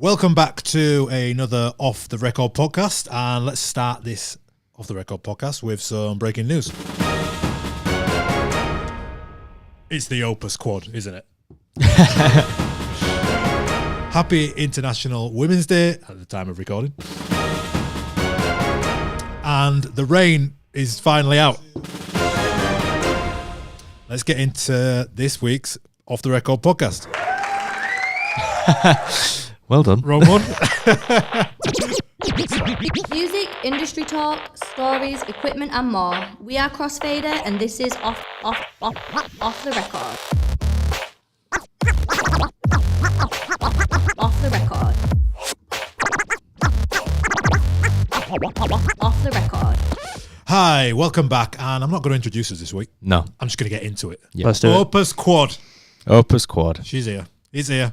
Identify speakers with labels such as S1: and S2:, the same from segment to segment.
S1: Welcome back to another Off the Record podcast, and let's start this Off the Record podcast with some breaking news. It's the Opus Quad, isn't it? Happy International Women's Day at the time of recording. And the rain is finally out. Let's get into this week's Off the Record podcast.
S2: Well done.
S1: Wrong one.
S3: Music, industry talk, stories, equipment and more. We are Crossfader and this is Off the Record. Off the Record. Off the Record.
S1: Hi, welcome back. And I'm not going to introduce us this week.
S2: No.
S1: I'm just going to get into it.
S2: Yeah. Let's do it.
S1: Opus Quad.
S2: Opus Quad.
S1: She's here. He's here.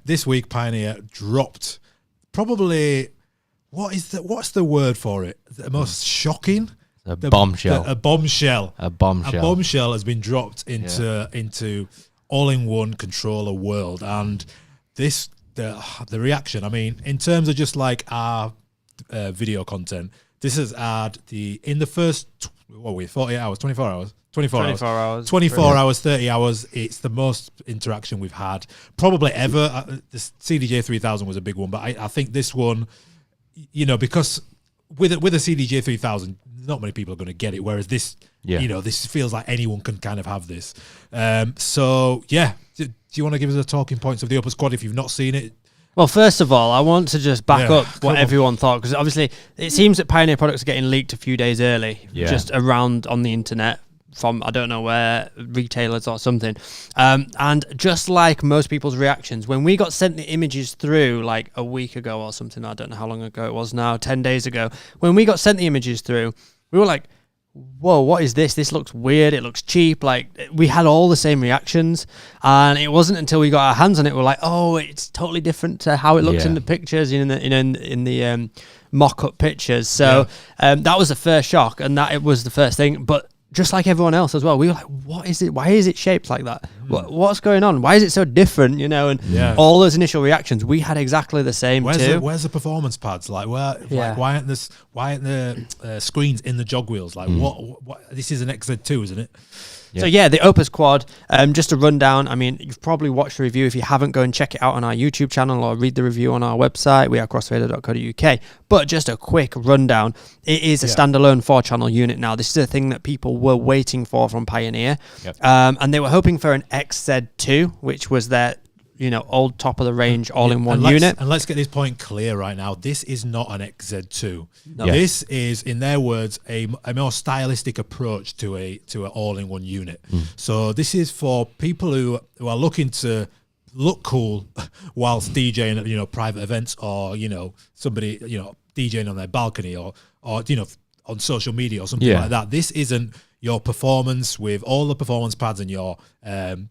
S1: This week Pioneer dropped probably what's the word for it? The most shocking?
S2: Bombshell.
S1: A bombshell.
S2: A bombshell.
S1: A bombshell has been dropped into all-in-one controller world, and the reaction. I mean, in terms of just like our video content, this has had in the first 48 hours, 24 hours. 24 hours, 30 hours. It's the most interaction we've had probably ever. The CDJ 3000 was a big one, but I think this one, because with a CDJ 3000, not many people are going to get it. Whereas this, this feels like anyone can kind of have this. Do you want to give us the talking points of the Opus Quad if you've not seen it?
S4: Well, first of all, I want to just back up what everyone thought, because obviously it seems that Pioneer products are getting leaked a few days early, just around on the internet. From I don't know where, retailers or something, and just like most people's reactions when we got sent the images through like a week ago or something, I don't know how long ago it was now, 10 days ago, when we got sent the images through, we were like, whoa, what is this? This looks weird, it looks cheap. Like, we had all the same reactions, and it wasn't until we got our hands on it, we're like, oh, it's totally different to how it looks in the pictures, in the mock-up pictures. So that was the first shock, and that it was the first thing. But just like everyone else as well, we were like, what is it? Why is it shaped like that? What's going on? Why is it so different? All those initial reactions, we had exactly the same too.
S1: Where's the performance pads? Like, why aren't the screens in the jog wheels? Like, what? This is an XZ2, isn't it?
S4: So the Opus Quad, just a rundown. I mean, you've probably watched the review. If you haven't, go and check it out on our YouTube channel or read the review on our website. We are crossfader.co.uk. But just a quick rundown. It is a standalone 4-channel unit now. This is a thing that people were waiting for from Pioneer. Yep. And they were hoping for an XZ2, which was their old top of the range all-in-one unit.
S1: And let's get this point clear right now. This is not an XZ2.
S4: No.
S1: This is, in their words, a more stylistic approach to an all-in-one unit. So this is for people who are looking to look cool whilst DJing at private events, or somebody DJing on their balcony or on social media or something like that. This isn't your performance with all the performance pads and your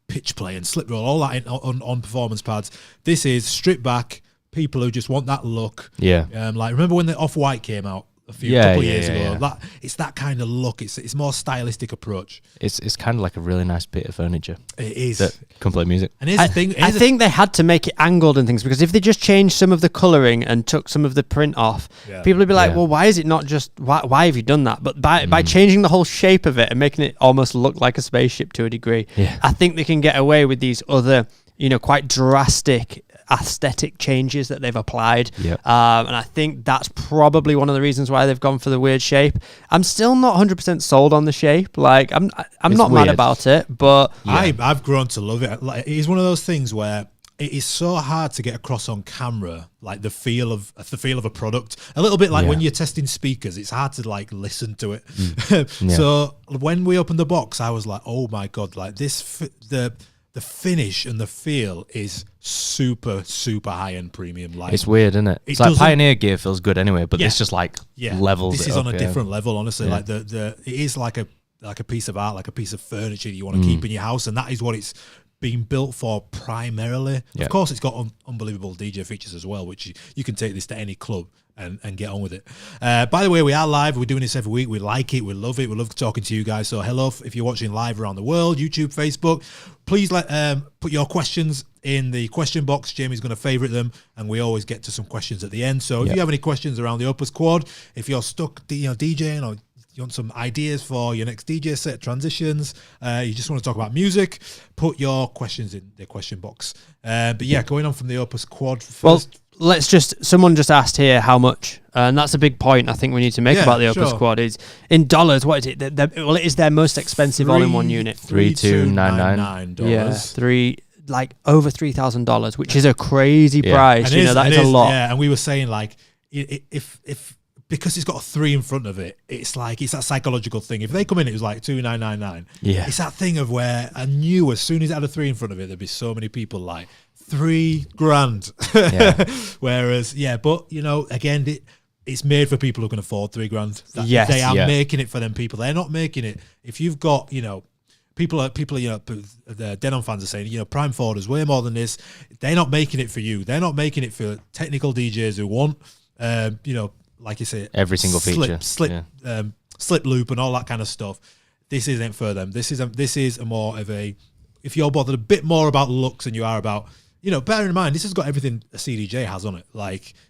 S1: pitch play and slip roll, all that on performance pads. This is stripped back, people who just want that look. Like, remember when the Off-White came out a couple of years ago? It's that kind of look. It's more stylistic approach.
S2: It's kind of like a really nice bit of furniture.
S1: It is.
S2: That can play music.
S1: And here's the thing.
S4: I think they had to make it angled and things, because if they just changed some of the colouring and took some of the print off, people would be like, well, why is it not just, why have you done that? But by changing the whole shape of it and making it almost look like a spaceship to a degree, I think they can get away with these other, quite drastic aesthetic changes that they've applied. And I think that's probably one of the reasons why they've gone for the weird shape. I'm still not 100% sold on the shape. Like, I'm not mad about it, but
S1: I've grown to love it. Like, it is one of those things where it is so hard to get across on camera, like the feel of a product. A little bit like when you're testing speakers, it's hard to like listen to it. So when we opened the box, I was like, oh my god, like this, the finish and the feel is super, super high-end premium. Like,
S2: it's weird, isn't it? It's like Pioneer gear feels good anyway, but it's just like levels.
S1: This is on a different level, honestly. Like it is like a piece of art, like a piece of furniture you want to keep in your house, and that is what it's been built for primarily. Of course, it's got unbelievable DJ features as well, which you can take this to any club and get on with it. By the way, we are live. We're doing this every week. We like it. We love it. We love talking to you guys. So hello if you're watching live around the world, YouTube, Facebook. Please put your questions in the question box. Jamie's going to favorite them, and we always get to some questions at the end. So if you have any questions around the Opus Quad, if you're stuck DJing or you want some ideas for your next DJ set, transitions, you just want to talk about music, put your questions in the question box. But yeah, going on from the Opus Quad first.
S4: Well, someone just asked here how much, and that's a big point I think we need to make about the Opus Quad is in dollars. What is it? Well, it is their most expensive all-in-one unit.
S2: $3,299.
S4: Yeah, over $3,000, which is a crazy price. That is a lot.
S1: Yeah, and we were saying like if because it's got a 3 in front of it, it's that psychological thing. If they come in, it was like $2,999. Yeah, it's that thing of where I knew as soon as it had a 3 in front of it, there'd be so many people like $3,000. Yeah. Whereas, but again, it's made for people who can afford $3,000.
S4: Yes,
S1: they are making it for them people. They're not making it. If you've got, people, the Denon fans are saying, Prime Forder's way more than this. They're not making it for you. They're not making it for technical DJs who want, like you say,
S2: every single feature,
S1: slip loop and all that kind of stuff. This isn't for them. This is a more of a, if you're bothered a bit more about looks than you are about, bear in mind, this has got everything a CDJ has on it.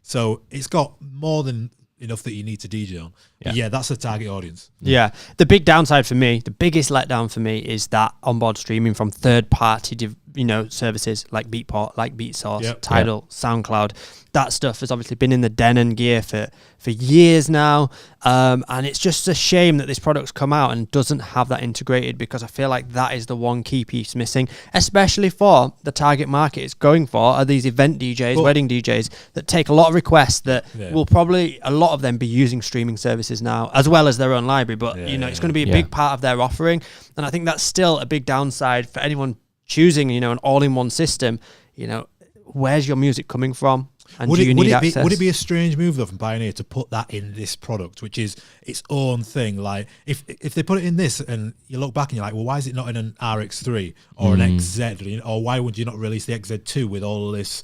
S1: So it's got more than enough that you need to DJ on. Yeah, that's the target audience.
S4: Yeah. The big downside for me, the biggest letdown for me is that onboard streaming from third-party, services like Beatport, like BeatSource, Tidal, SoundCloud. That stuff has obviously been in the Denon gear for years now. And it's just a shame that this product's come out and doesn't have that integrated, because I feel like that is the one key piece missing, especially for the target market it's going for, are these event DJs, wedding DJs that take a lot of requests that will probably, a lot of them, be using streaming services now, as well as their own library. But, it's going to be a big part of their offering. And I think that's still a big downside for anyone choosing, an all-in-one system. Where's your music coming from? And would
S1: it be a strange move though from Pioneer to put that in this product, which is its own thing? Like if they put it in this and you look back and you're like, well, why is it not in an RX3 or an XZ, or why would you not release the XZ2 with all this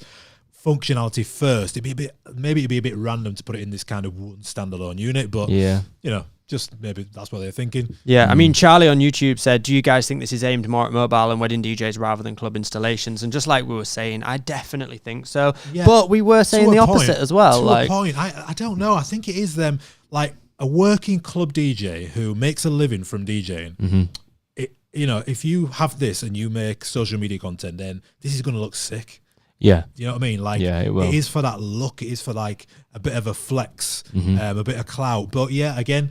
S1: functionality first? It'd be a bit random to put it in this kind of one standalone unit, but just maybe that's what they're thinking.
S4: Yeah, I mean, Charlie on YouTube said, do you guys think this is aimed more at mobile and wedding DJs rather than club installations? And just like we were saying, I definitely think so. Yeah, but we were saying the opposite as well.
S1: To a point, I don't know. I think it is them, like a working club DJ who makes a living from DJing. Mm-hmm. If you have this and you make social media content, then this is going to look sick.
S2: Yeah.
S1: You know what I mean? Like, it is for that look. It is for like a bit of a flex, a bit of clout. But yeah, again,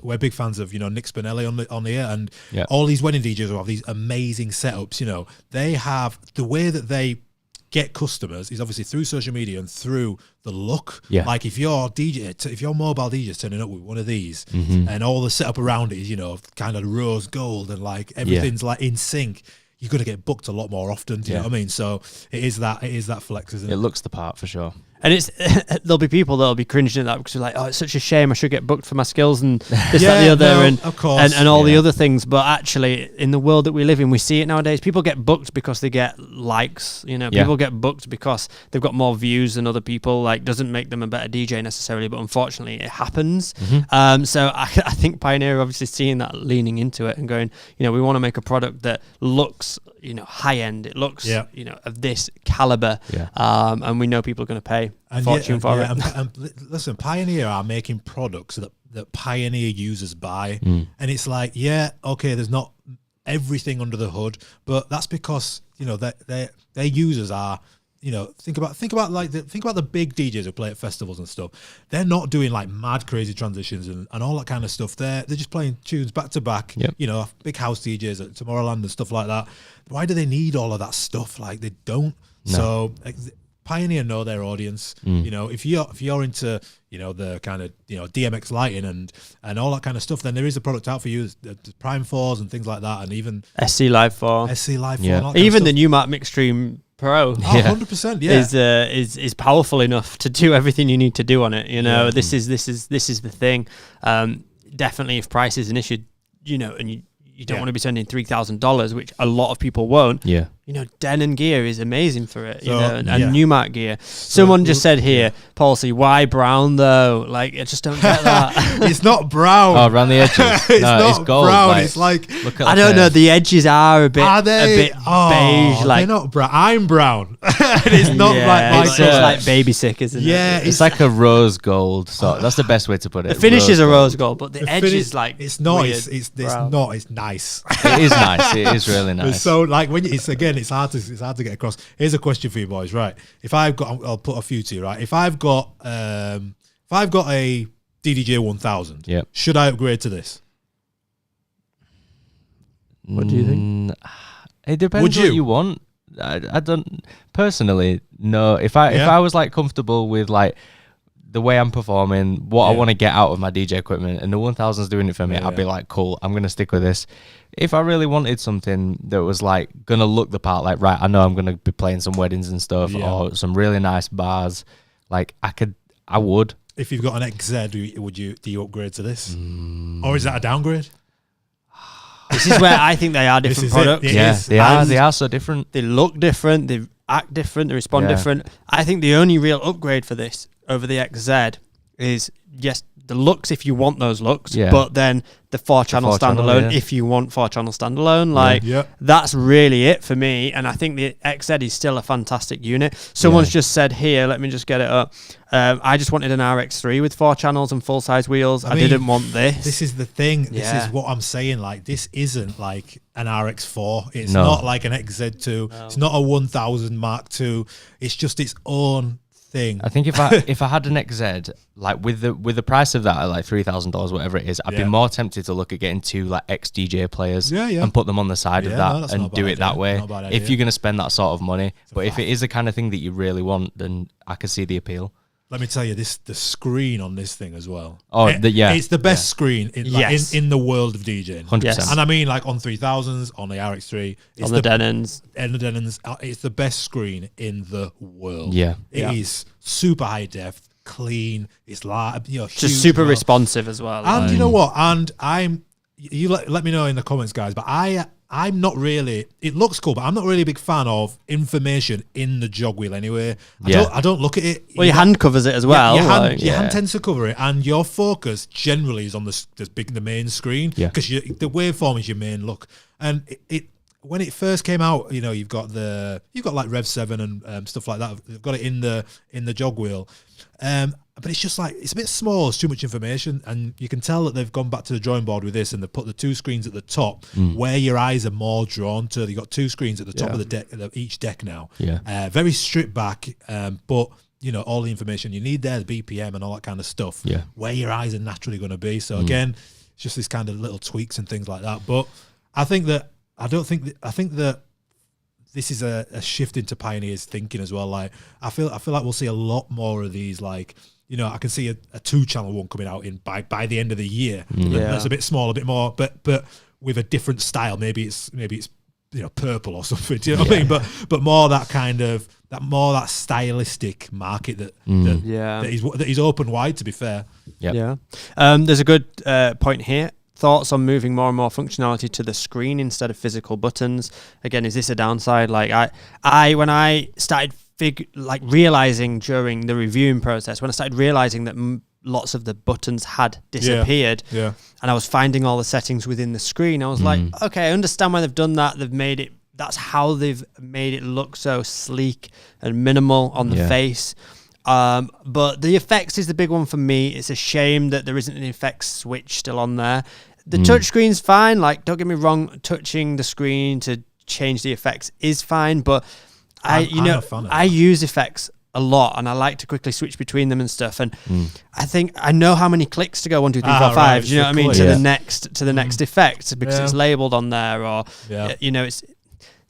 S1: we're big fans of, Nick Spinelli on the air, and all these wedding DJs who have these amazing setups. They have the way that they get customers is obviously through social media and through the look. Yeah. Like if your mobile DJ is turning up with one of these and all the setup around it is, kind of rose gold and like everything's like in sync, you're going to get booked a lot more often. Do you know what I mean? So it is that flex, isn't it?
S2: It looks the part for sure.
S4: And there'll be people that'll be cringing at that because they're like, oh, it's such a shame, I should get booked for my skills and this, that, and the other,
S1: of course.
S4: and all the other things. But actually, in the world that we live in, we see it nowadays. People get booked because they get likes. People get booked because they've got more views than other people. Like, doesn't make them a better DJ necessarily, but unfortunately, it happens. So I think Pioneer are obviously seeing that, leaning into it and going, we want to make a product that looks, high end. It looks, of this caliber. And we know people are going to pay fortune for it.
S1: And listen, Pioneer are making products that Pioneer users buy, and it's like, there's not everything under the hood, but that's because their users are, think about the big DJs who play at festivals and stuff. They're not doing like mad crazy transitions and all that kind of stuff. They're just playing tunes back to back. Big house DJs at Tomorrowland and stuff like that. Why do they need all of that stuff? Like, they don't. No. So Pioneer know their audience. If you're into the kind of DMX lighting and all that kind of stuff, then there is a product out for you. The Prime 4s and things like that, and even
S4: SC Live 4, even the new Mark Mixstream Pro,
S1: 100%,
S4: is powerful enough to do everything you need to do on it. This is the thing. Definitely, if price is an issue, and you don't want to be spending $3,000, which a lot of people won't. Denon gear is amazing for it,
S1: So,
S4: and
S1: yeah.
S4: Newmark gear. Someone just said here, Policy, why brown though? Like, I just don't get that.
S1: It's not brown.
S2: Oh, around the edges.
S1: It's
S2: No,
S1: not
S2: it's gold.
S1: brown.
S2: Like,
S1: It's like,
S2: look at
S4: I don't know. The edges are a bit,
S1: are they?
S4: a bit beige. Like,
S1: they're not brown. I'm brown. And it's not
S4: yeah,
S1: like my
S4: it's
S1: colour.
S4: like baby sick, isn't it?
S1: Yeah,
S2: It's like a rose gold. So that's the best way to put it.
S4: The finish is a
S2: gold.
S4: rose gold, but the
S1: The
S4: edge
S1: finish-
S4: is like
S1: it's not.
S4: weird
S1: It's
S4: brown.
S1: not. It's nice.
S2: It is nice. It is really nice.
S1: So like when it's hard to get across. Here's a question for you boys, right? If I've got, I'll put a few to you, right? If I've got a DDJ 1000,
S2: Yep.
S1: should I upgrade to this?
S4: What do you think?
S2: It depends
S1: Would
S2: what
S1: you?
S2: you want. I don't personally. No, if I was like comfortable with like the way I'm performing, what I
S1: Yeah.
S2: want to get out of my DJ equipment, and the 1000's doing it for me,
S1: Yeah,
S2: I'd be like, cool, I'm gonna stick with this. If I really wanted something that was like gonna look the part, like right, I know I'm gonna be playing some weddings and stuff,
S1: Yeah.
S2: or some really nice bars, like I would.
S1: If you've got an XZ, do you upgrade to this, or is that a downgrade?
S4: This is where I think they are
S1: This
S4: different
S1: is it.
S4: products.
S1: It
S2: Yeah,
S1: is.
S2: they are so different.
S4: They look different, they act different, they respond
S2: Yeah.
S4: different. I think the only real upgrade for this over the XZ is, yes, the looks if you want those looks,
S2: Yeah.
S4: but then the 4-channel
S2: 4-channel,
S4: standalone
S2: yeah.
S4: if you want 4-channel standalone. Like,
S1: Yeah.
S4: that's really it for me. And I think the XZ is still a fantastic unit. Someone's just said here, let me just get it up. I just wanted an RX3 with 4 channels and full-size wheels. I
S1: mean,
S4: didn't want this.
S1: This is the thing.
S4: Yeah.
S1: This is what I'm saying. Like, this isn't like an RX4. It's
S2: No.
S1: not like an XZ2.
S4: No.
S1: It's not a 1000 Mark II. It's just its own thing.
S2: I think if I had an XZ, like with the price of that at like $3,000, whatever it is, I'd be
S1: Yeah.
S2: more tempted to look at getting 2 like ex DJ players
S1: Yeah, yeah.
S2: and put them on the side
S1: Yeah,
S2: of
S1: no,
S2: that
S1: that's
S2: and
S1: not a
S2: do
S1: bad
S2: it that
S1: idea.
S2: way.
S1: Not a bad
S2: If
S1: idea.
S2: you're gonna spend that sort of money, but if
S1: fact.
S2: it is the kind of thing that you really want, then I can see the appeal.
S1: Let me tell you, the screen on this thing as well.
S2: Oh,
S1: yeah. It's the best screen
S4: Yes.
S1: in the world of DJing.
S2: 100%.
S4: Yes.
S1: And I mean, like on 3000s, on the RX3, it's
S4: on the Denons.
S1: and the Denons, it's the best screen in the world.
S2: Yeah.
S1: It is super high def, clean. It's like
S4: Just
S1: huge
S4: super
S1: amount.
S4: responsive as well.
S1: And you know what? And you let me know in the comments, guys. But I'm not really. It looks cool, but I'm not really a big fan of information in the jog wheel. Anyway, I don't look at it.
S4: Well, your hand covers it as well.
S1: Your hand,
S4: like-
S1: your hand tends to cover it, and your focus generally is on the main screen.
S2: Yeah.
S1: Because the waveform is your main look, and it when it first came out, you've got like Rev 7 and stuff like that. They've got it in the jog wheel. But it's just like, it's a bit small, it's too much information, and you can tell that they've gone back to the drawing board with this, and they've put the 2 screens at the top where your eyes are more drawn to. You've got 2 screens at the top of the deck, each deck now.
S2: Yeah.
S1: Very stripped back, but all the information you need there, the BPM and all that kind of stuff.
S2: Yeah.
S1: Where your eyes are naturally going to be. So again, it's just this kind of little tweaks and things like that. But I think that this is a shift into Pioneer's thinking as well. Like I feel like we'll see a lot more of these. Like I can see a 2-channel one coming out by the end of the year.
S4: Yeah.
S1: That's a bit small, a bit more, but with a different style. Maybe it's purple or something. Do you know what I mean? But more that kind of that stylistic market that is open wide. To be fair.
S2: Yep.
S4: Yeah. There's a good point here. Thoughts on moving more and more functionality to the screen instead of physical buttons? Again, is this a downside? Like I when I started realizing during the reviewing process, when I started realizing that lots of the buttons had disappeared,
S1: Yeah.
S4: and I was finding all the settings within the screen, I was like, okay, I understand why they've done that. They've made it. That's how they've made it look so sleek and minimal on the face. But the effects is the big one for me. It's a shame that there isn't an effects switch still on there. The touch screen's fine. Like, don't get me wrong, touching the screen to change the effects is fine. But
S1: I'm a fan of
S4: I use effects a lot, and I like to quickly switch between them and stuff. And I think I know how many clicks to go 1, 2, 3, 4, 5.
S1: Right,
S4: You know what I mean?
S1: click.
S4: To the next effect, because it's labeled on there, or it's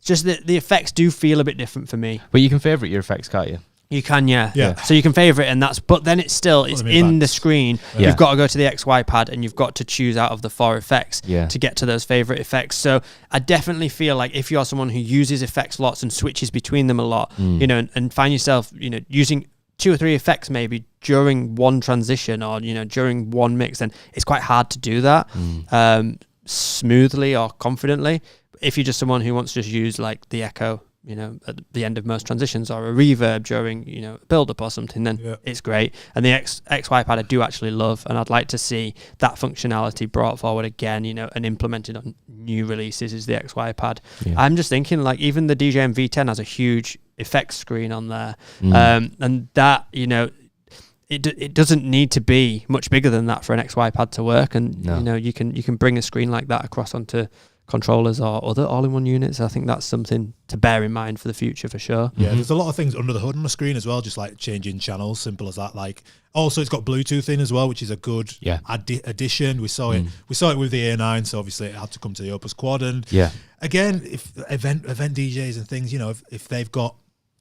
S4: just the effects do feel a bit different for me.
S2: But you can favorite your effects, can't you?
S4: You can,
S1: Yeah.
S4: So you can favorite, and but then it's
S1: them
S4: in
S1: in
S4: the
S1: backs.
S4: screen.
S2: Yeah.
S4: You've got to go to the XY pad, and you've got to choose out of the 4 effects
S2: Yeah.
S4: to get to those favorite effects. So I definitely feel like if you're someone who uses effects lots and switches between them a lot, and find yourself, using 2 or 3 effects maybe during one transition or during one mix, then it's quite hard to do that smoothly or confidently. if you're just someone who wants to just use like the echo, you know, at the end of most transitions, or a reverb during, you know, build up or something, then it's great. And the XY pad I do actually love, and I'd like to see that functionality brought forward again, you know, and implemented on new releases is the XY pad. I'm just thinking, like, even the DJM V10 has a huge effects screen on there, and that, you know, it doesn't need to be much bigger than that for an XY pad to work, and you know, you can bring a screen like that across onto controllers or other all-in-one units. I think that's something to bear in mind for the future for sure.
S1: Yeah, there's a lot of things under the hood on the screen as well, just like changing channels, simple as that. Like, also it's got Bluetooth in as well, which is a good addition. We saw it with the A9, so obviously it had to come to the Opus Quad. And again, if event DJs and things, you know, if they've got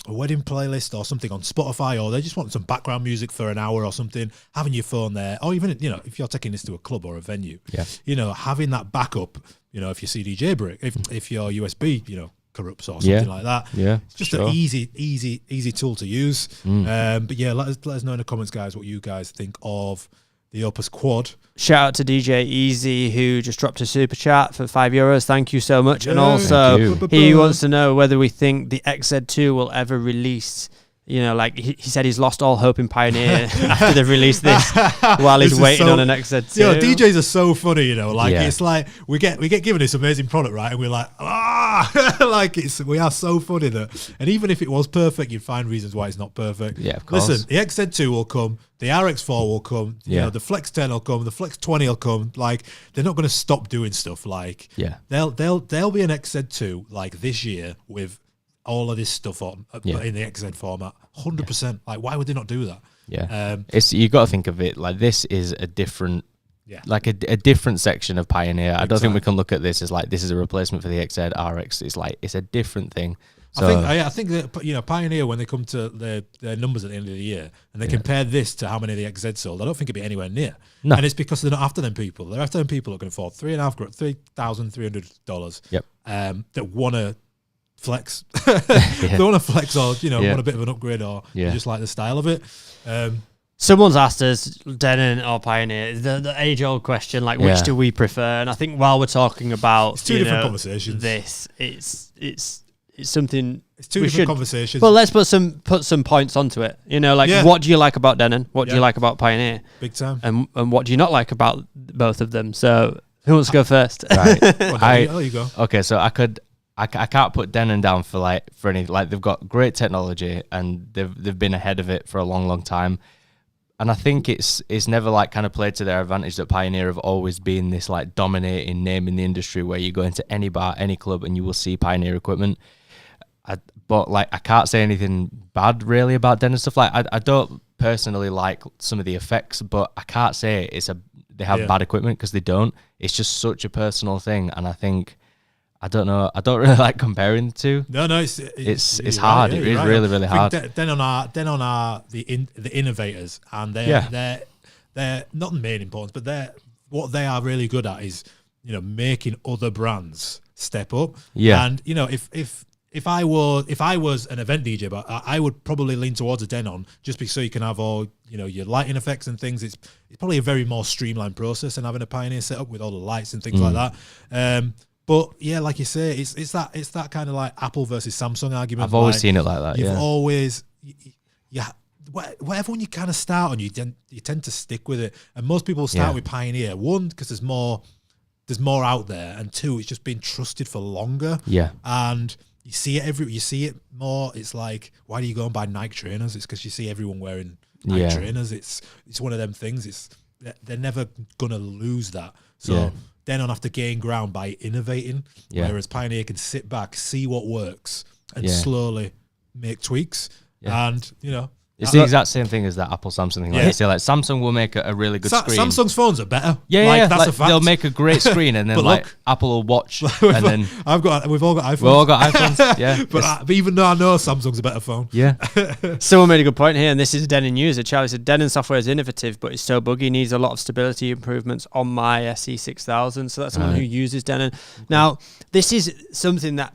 S1: a wedding playlist or something on Spotify, or they just want some background music for an hour or something, having your phone there, or even, you know, if you're taking this to a club or a venue, you know, having that backup, you know, if your CDJ break, if your USB, you know, corrupts or something like that, it's just an easy tool to use. But yeah, let us know in the comments, guys, what you guys think of the Opus Quad.
S4: Shout out to DJ Easy, who just dropped a super chat for €5. Thank you so much. And also, he wants to know whether we think the XZ2 will ever release. You know, like he said, he's lost all hope in Pioneer after they've released this while he's waiting on an XZ2.
S1: Yeah, DJs are so funny, you know. Like it's like we get given this amazing product, right, and we're like, like we are so funny that, and even if it was perfect, you'd find reasons why it's not perfect.
S2: Yeah, of course.
S1: Listen, the XZ2 will come, the RX4 will come, you know, the Flex 10 will come, the Flex 20 will come. Like, they're not going to stop doing stuff. Like, they'll be an XZ2 like this year with all of this stuff on in the XZ format, 100%. Like, why would they not do that?
S2: It's, you got to think of it like this is a different, like a different section of Pioneer. I don't think we can look at this as like this is a replacement for the XZ RX. It's like it's a different thing. So,
S1: I think that, you know, Pioneer, when they come to their numbers at the end of the year and they compare this to how many the XZ sold, I don't think it'd be anywhere near. No. And it's because they're not after them people. They're after them people who can afford $3,300 that want to flex. They want to flex, or, you know, want a bit of an upgrade, or just like the style of it.
S4: Someone's asked us, Denon or Pioneer, the age-old question, like, which do we prefer? And I think while we're talking about
S1: it's two different conversations.
S4: This, it's something.
S1: It's two different conversations.
S4: Well, let's put some points onto it. You know, like, what do you like about Denon? What do you like about Pioneer?
S1: Big time.
S4: And what do you not like about both of them? So who wants to go first?
S2: Right.
S1: Well, you go.
S2: Okay, so I can't put Denon down for any, like, they've got great technology and they've been ahead of it for a long time, and I think it's never like kind of played to their advantage that Pioneer have always been this like dominating name in the industry where you go into any bar, any club, and you will see Pioneer equipment. But like, I can't say anything bad really about Denon stuff. Like, I don't personally like some of the effects, but I can't say they have bad equipment, because they don't. It's just such a personal thing, and I think, I don't know, I don't really like comparing the two.
S1: No, it's
S2: hard. Right, it is really hard.
S1: Denon are the innovators, and they're not the main importance, but what they are really good at is, you know, making other brands step up. Yeah, and you know, if I was an event DJ, but I would probably lean towards a Denon, just because so you can have all, you know, your lighting effects and things. It's probably a very more streamlined process than having a Pioneer setup with all the lights and things like that. But yeah, like you say, it's that kind of like Apple versus Samsung argument.
S2: I've always seen it like that.
S1: You've always, whatever one you kind of start on, you tend to stick with it. And most people start with Pioneer. One, because there's more out there, and two, it's just been trusted for longer. Yeah, and you see it more. It's like, why do you go and buy Nike trainers? It's because you see everyone wearing Nike trainers. It's one of them things. They're never gonna lose that. So Denon have to gain ground by innovating, whereas Pioneer can sit back, see what works, and slowly make tweaks. And, you know,
S2: it's the exact same thing as that Apple Samsung thing. Like they say, like, Samsung will make a really good screen.
S1: Samsung's phones are better.
S2: That's a fact. They'll make a great screen, and then like look, Apple will watch, and then
S1: we've all got iPhones.
S2: We've all got iPhones. Yeah,
S1: but even though I know Samsung's a better phone,
S4: someone made a good point here, and this is Denon user. Charlie said Denon software is innovative, but it's so buggy. Needs a lot of stability improvements on my SE6000. So that's someone who uses Denon. Now, this is something that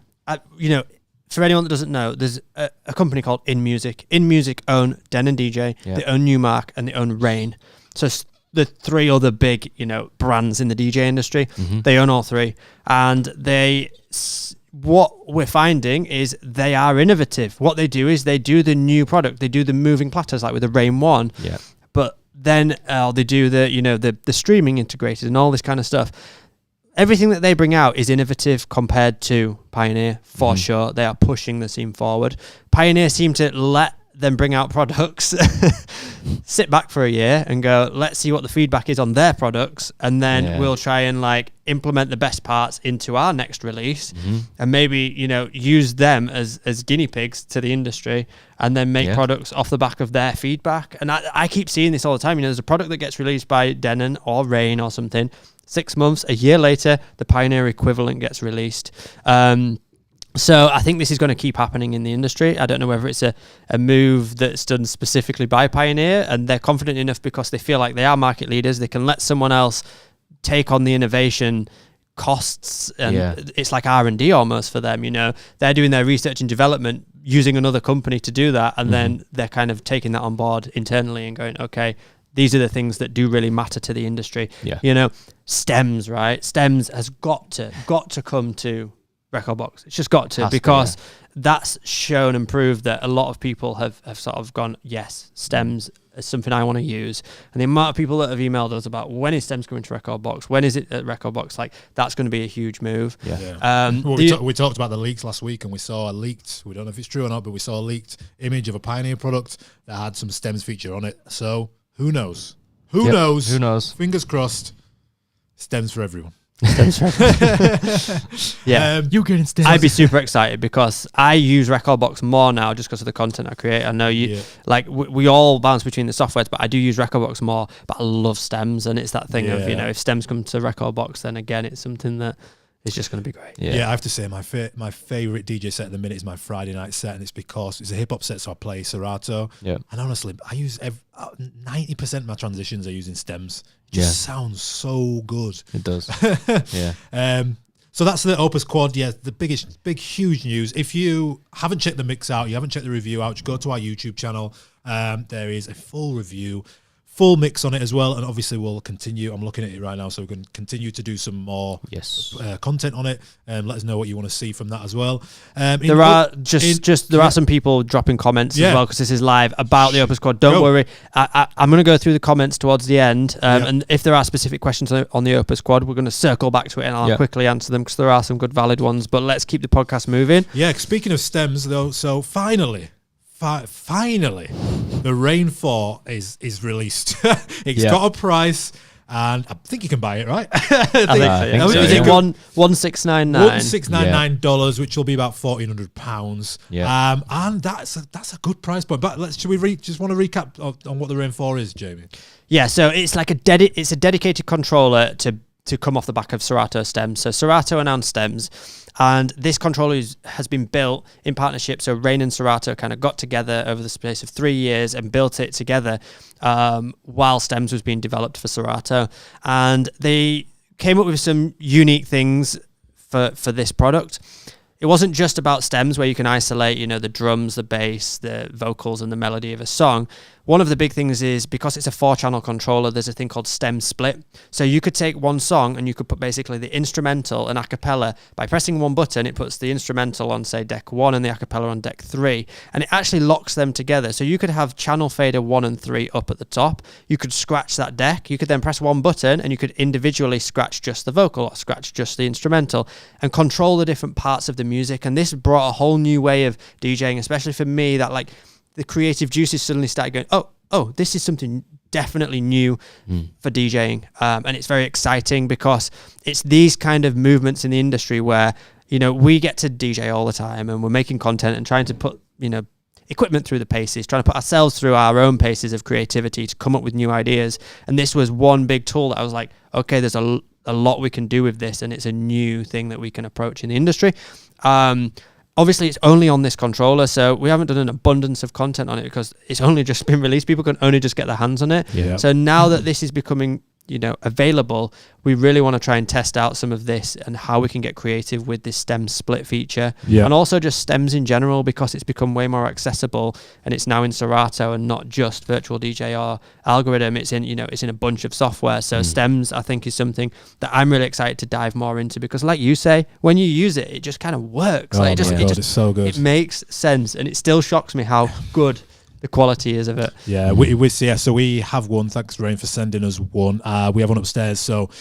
S4: you know. For anyone that doesn't know, there's a company called InMusic. InMusic own Denon DJ, they own Newmark, and they own Rain. So the 3 other big, brands in the DJ industry. They own all 3, and what we're finding is they are innovative. What they do is they do the new product. They do the moving platters, like with the Rain 1.
S2: Yeah.
S4: But then they do the streaming integrated and all this kind of stuff. Everything that they bring out is innovative compared to Pioneer, for sure. They are pushing the scene forward. Pioneer seem to let them bring out products, sit back for a year and go, let's see what the feedback is on their products, and then we'll try and implement the best parts into our next release, and maybe use them as guinea pigs to the industry, and then make products off the back of their feedback. And I keep seeing this all the time. There's a product that gets released by Denon or Rain or something, 6 months, a year later, the Pioneer equivalent gets released. So I think this is going to keep happening in the industry. I don't know whether it's a move that's done specifically by Pioneer, and they're confident enough because they feel like they are market leaders. They can let someone else take on the innovation costs, and it's like R&D almost for them. They're doing their research and development using another company to do that, and then they're kind of taking that on board internally and going, okay, these are the things that do really matter to the industry. Stems, right? Stems has got to come to Rekordbox. It's just got to, because that's shown and proved that a lot of people have sort of gone, yes, Stems is something I want to use. And the amount of people that have emailed us about when is Stems coming to Rekordbox, when is it at Rekordbox, that's going to be a huge move.
S1: We talked about the leaks last week, and we saw a leaked, we don't know if it's true or not, but we saw a leaked image of a Pioneer product that had some Stems feature on it. So who knows? Who knows? Fingers crossed. Stems for everyone.
S4: You getting stems. I'd be super excited because I use Rekordbox more now just because of the content I create. I know you we all bounce between the softwares, but I do use Rekordbox more. But I love Stems, and it's that thing of if Stems come to Rekordbox, then again it's something that is just going to be great.
S1: I have to say my favorite DJ set at the minute is my Friday night set, and it's because it's a hip hop set, so I play Serato. And honestly, I use 90% of my transitions are using Stems. It just sounds so good.
S2: It does.
S1: So that's the Opus Quad. The huge news. If you haven't checked the mix out, you haven't checked the review out, just go to our YouTube channel. There is a full review, full mix on it as well, and obviously we'll continue. I'm looking at it right now, so we can continue to do some more content on it. Let us know what you want to see from that as well.
S4: There are some people dropping comments as well, because this is live, about the Opus Quad. Don't worry, I'm going to go through the comments towards the end, and if there are specific questions on the Opus Quad, we're going to circle back to it, and I'll quickly answer them because there are some good valid ones. But let's keep the podcast moving.
S1: Speaking of Stems though, so finally, the Rain 4 is released. It's got a price, and I think you can buy it, right?
S4: I think so. Is it
S1: $1,699, which will be about £1,400. And that's a good price point. But should we just want to recap on what the Rain 4 is, Jamie?
S4: So it's like it's a dedicated controller to come off the back of Serato Stems. So Serato announced Stems, and this controller has been built in partnership. So Rain and Serato kind of got together over the space of 3 years and built it together while Stems was being developed for Serato. And they came up with some unique things for this product. It wasn't just about Stems where you can isolate, the drums, the bass, the vocals, and the melody of a song. One of the big things is, because it's a 4-channel controller, there's a thing called stem split. So you could take one song and you could put basically the instrumental and a cappella. By pressing one button, it puts the instrumental on, say, deck 1 and the a cappella on deck 3. And it actually locks them together. So you could have channel fader 1 and 3 up at the top. You could scratch that deck. You could then press one button and you could individually scratch just the vocal or scratch just the instrumental and control the different parts of the music. And this brought a whole new way of DJing, especially for me, that the creative juices suddenly started going, oh, this is something definitely new for DJing. And it's very exciting because it's these kind of movements in the industry where, we get to DJ all the time and we're making content and trying to put, equipment through the paces, trying to put ourselves through our own paces of creativity to come up with new ideas. And this was one big tool that I was like, okay, there's a lot we can do with this, and it's a new thing that we can approach in the industry. Obviously, it's only on this controller, so we haven't done an abundance of content on it because it's only just been released. People can only just get their hands on it. So now that this is becoming available, we really want to try and test out some of this and how we can get creative with this stems split feature, and also just stems in general, because it's become way more accessible and it's now in Serato and not just virtual DJ or algorithm. It's in it's in a bunch of software. So stems, I think, is something that I'm really excited to dive more into, because like you say, when you use it, it just kind of works.
S1: It's so good.
S4: It makes sense, and it still shocks me how good the quality is of it.
S1: So we have one. Thanks, Rain, for sending us one. We have one upstairs. So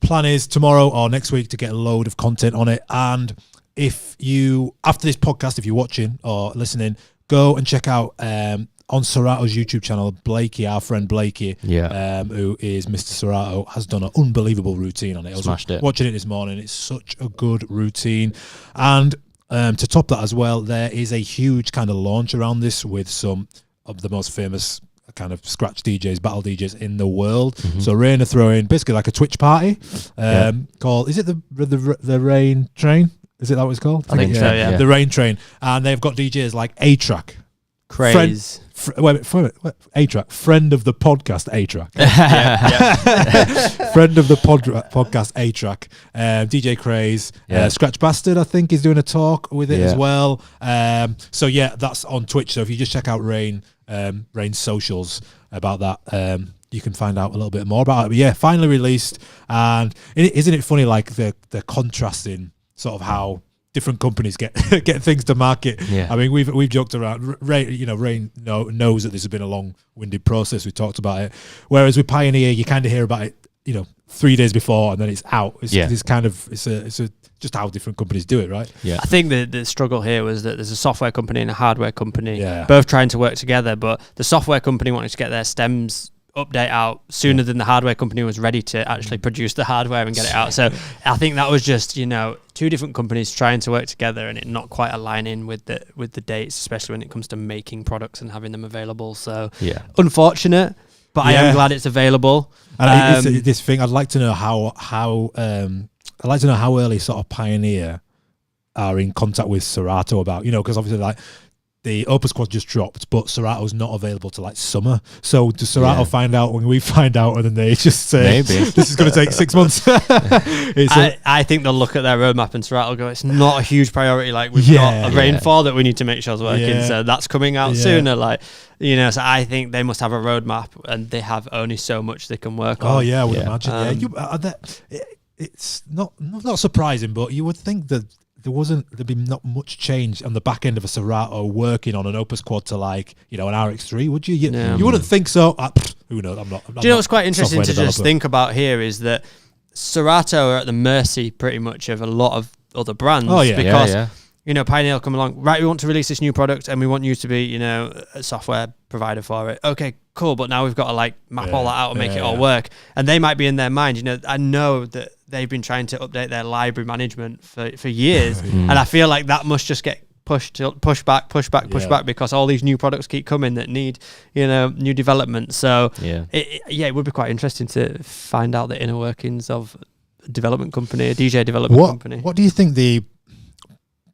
S1: plan is tomorrow or next week to get a load of content on it. And if you, after this podcast, if you're watching or listening, go and check out on Serato's YouTube channel, Blakey, our friend Blakey, who is Mr. Serato, has done an unbelievable routine on it.
S2: Smashed it.
S1: Watching it this morning. It's such a good routine. And to top that as well, there is a huge kind of launch around this with some of the most famous kind of scratch DJs, battle DJs in the world. So Rain are throwing basically like a Twitch party called, is it the Rain Train? Is it that what it's called?
S4: I think so, yeah.
S1: The Rain Train. And they've got DJs like A-Track.
S4: Craze.
S1: A-Track, friend of the podcast, A-Track. Friend of the podcast, A-Track. DJ Craze. Scratch Bastard, I think, is doing a talk with it as well. So that's on Twitch. So if you just check out Rain's socials about that, you can find out a little bit more about it. But finally released. And isn't it funny, like the contrasting sort of how different companies get things to market. I mean, we've joked around. Rain knows that this has been a long-winded process. We talked about it. Whereas with Pioneer, you kind of hear about it, 3 days before, and then it's out. It's just how different companies do it, right?
S4: I think the struggle here was that there's a software company and a hardware company, both trying to work together. But the software company wanted to get their stems update out sooner than the hardware company was ready to actually produce the hardware and get it out. So I think that was just two different companies trying to work together and it not quite aligning with the dates, especially when it comes to making products and having them available. So unfortunate, but I am glad it's available.
S1: And this thing, I'd like to know how early sort of Pioneer are in contact with Serato about, because obviously like the Opus Quad just dropped, but Serato's not available till like summer. So does Serato find out when we find out, and then they just say, maybe this is going to take 6 months?
S4: I think they'll look at their roadmap and Serato will go, it's not a huge priority. Like we've got a rainfall that we need to make sure is working. So that's coming out sooner. Like, so I think they must have a roadmap and they have only so much they can work on.
S1: Oh yeah, I would imagine. It's not surprising, but you would think that there'd be not much change on the back end of a Serato working on an Opus Quad to like, an RX3, would you? You wouldn't think so. Who knows? I'm not.
S4: Do you know what's quite interesting to just think about here is that Serato are at the mercy pretty much of a lot of other brands. Because Pioneer will come along, right, we want to release this new product and we want you to be, a software provider for it. Okay, cool. But now we've got to like map all that out and make it all work. And they might be in their mind, I know that they've been trying to update their library management for years. And I feel like that must just get pushed back because all these new products keep coming that need, new development. So it would be quite interesting to find out the inner workings of a development company, a DJ development company.
S1: What do you think the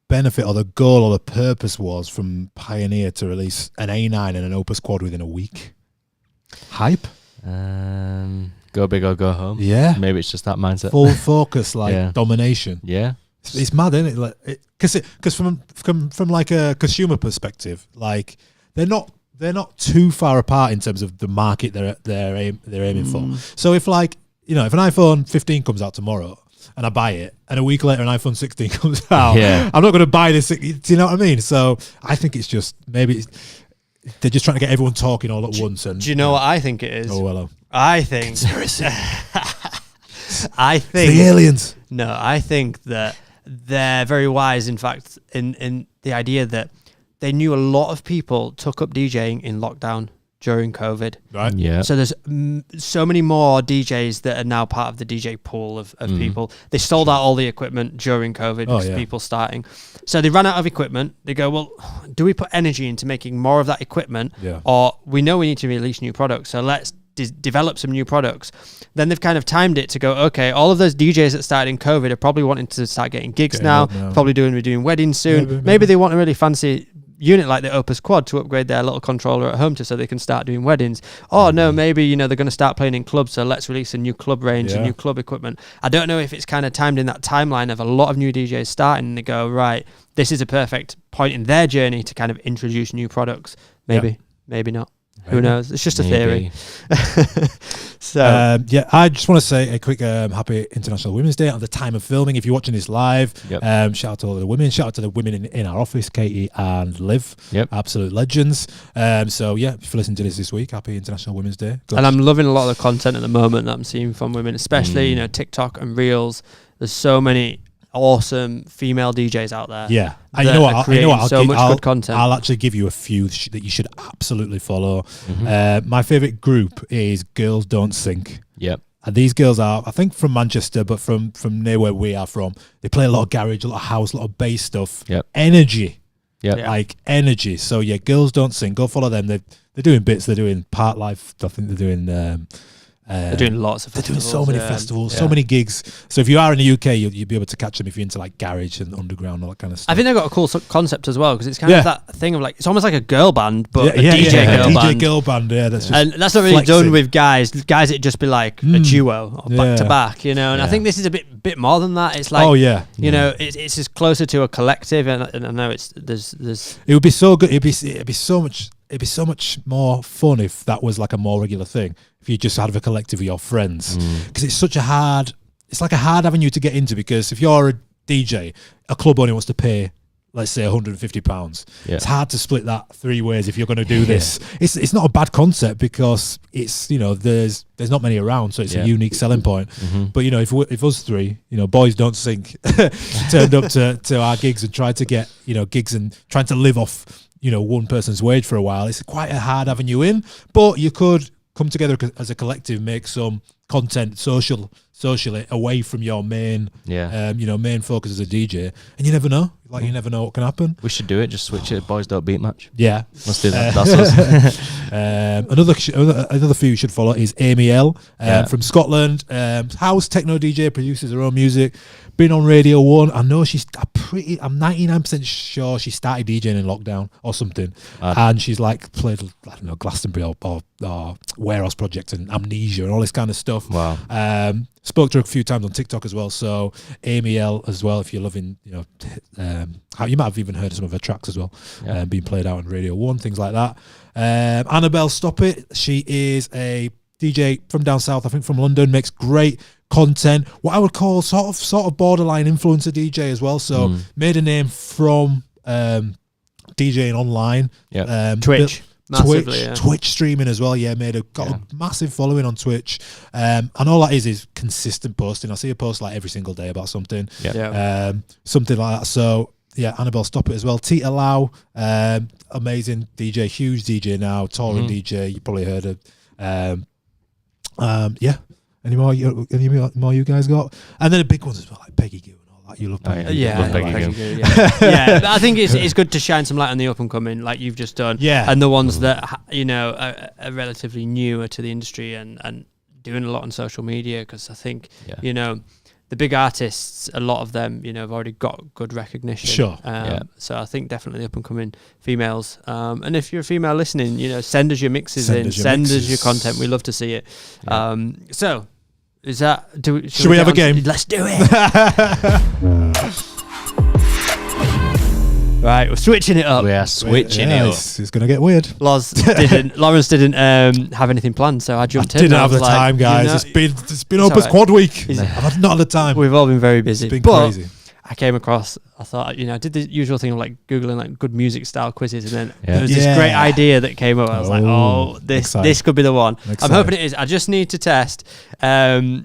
S1: benefit or the goal or the purpose was from Pioneer to release an A9 and an Opus Quad within a week? Hype?
S2: Go big or go home.
S1: Yeah.
S2: Maybe it's just that mindset.
S1: Full focus, like domination.
S2: Yeah.
S1: It's mad, isn't it? Like, because from like a consumer perspective, like they're not too far apart in terms of the market they're aiming for. So if like if an iPhone 15 comes out tomorrow and I buy it, and a week later an iPhone 16 comes out, I'm not going to buy this. Do you know what I mean? So I think it's just they're just trying to get everyone talking all at once. And
S4: do you know what I think it is?
S1: Oh, hello.
S4: I think
S1: conspiracy.
S4: I think
S1: it's the aliens.
S4: No, I think that they're very wise. In fact, in the idea that they knew a lot of people took up DJing in lockdown during COVID.
S1: Right.
S2: Yeah.
S4: So there's so many more DJs that are now part of the DJ pool of people. They sold out all the equipment during COVID because people starting. So they ran out of equipment. They go, well, do we put energy into making more of that equipment? Or we know we need to release new products, so let's develop some new products. Then they've kind of timed it to go, okay, all of those DJs that started in COVID are probably wanting to start getting gigs now, probably doing weddings soon. Maybe they want a really fancy unit like the Opus Quad to upgrade their little controller at home so they can start doing weddings. Oh no, maybe they're going to start playing in clubs, so let's release a new club range and new club equipment. I don't know if it's kind of timed in that timeline of a lot of new DJs starting and they go, right, this is a perfect point in their journey to kind of introduce new products. Maybe not. Who knows? It's just a theory. So
S1: I just want to say a quick happy International Women's Day at the time of filming. If you're watching this live, shout out to all the women. Shout out to the women in our office, Katie and Liv. Absolute legends. If you're listening to this week, happy International Women's Day.
S4: And I'm loving a lot of the content at the moment that I'm seeing from women, especially TikTok and Reels. There's so many awesome female DJs out there.
S1: Yeah, and you know what?
S4: Good content.
S1: I'll actually give you a few that you should absolutely follow. My favorite group is Girls Don't Sink.
S2: Yep.
S1: And these girls are, I think, from Manchester, but from near where we are from. They play a lot of garage, a lot of house, a lot of bass stuff.
S2: Yep.
S1: Energy.
S2: Yeah.
S1: Like energy. So yeah, Girls Don't Sink. Go follow them. They're doing bits. They're doing part life. I think they're doing.
S4: They're doing lots of festivals.
S1: They're doing so many festivals, so many gigs. So if you are in the UK, you'll be able to catch them if you're into like garage and underground, all that kind of stuff.
S4: I think they've got a cool concept as well because it's kind of that thing of like, it's almost like a girl band, but a
S1: DJ girl band. Yeah, that's just
S4: and that's not really
S1: flexing.
S4: done with guys. Guys, it'd just be like a duo or back to back, And I think this is a bit more than that. It's like, it's just closer to a collective, and I know there's.
S1: It would be so good. It'd be so much more fun if that was like a more regular thing. If you just had a collective of your friends, because it's like a hard avenue to get into. Because if you're a DJ, a club only wants to pay, let's say, £150. It's hard to split that 3 ways if you're going to do this. It's not a bad concept because it's there's not many around, so it's a unique selling point. But if us three, boys don't sink, turned up to our gigs and tried to get gigs and trying to live off one person's wage for a while, it's quite a hard avenue in. But you could come together as a collective, make some content socially away from your main main focus as a DJ, and you never know. Like you never know what can happen.
S2: We should do it. Just switch it. Boys don't beat much.
S1: Yeah,
S2: let's do that. That's us.
S1: Another few you should follow is Amy L from Scotland. House techno DJ, produces her own music. Been on Radio 1. I know I'm 99% sure she started DJing in lockdown or something, and she's like played Glastonbury or Warehouse Project and Amnesia and all this kind of stuff.
S2: Wow.
S1: Spoke to her a few times on TikTok as well. So Amy L as well, if you're loving, you might have even heard of some of her tracks as well, being played out on Radio 1, things like that. Annabelle Stop It. She is a DJ from down south, I think from London, makes great content. What I would call sort of borderline influencer DJ as well. So made a name from DJing online. Twitch streaming as well. Got a massive following on Twitch, and all that is consistent posting. I see a post like every single day about something, something like that. So Annabelle Stop It as well. Tita Lau, amazing DJ, huge DJ now, touring DJ. You probably heard of. Any more you guys got? And then the big ones as well, like Peggy Goo. You love Peggy.
S4: I think it's good to shine some light on the up and coming, like you've just done. And the ones that are relatively newer to the industry and doing a lot on social media, because I think the big artists, a lot of them have already got good recognition.
S1: Sure.
S4: So I think definitely the up and coming females. And if you're a female listening, send us your mixes send us your content. We love to see it. So. Is that?
S1: Should we have a game?
S4: Let's do it. Right, we're switching it up.
S2: We are switching it up.
S1: It's going to get weird.
S4: Lawrence didn't have anything planned, so I jumped in.
S1: Didn't have the time, guys. It's been Opus Quad week. I've not had the time.
S4: We've all been very busy.
S1: It's been crazy.
S4: I came across, I thought, I did the usual thing of like Googling like good music style quizzes, and then there was this great idea that came up. I was like, this could be the one. Exciting. I'm hoping it is. I just need to test the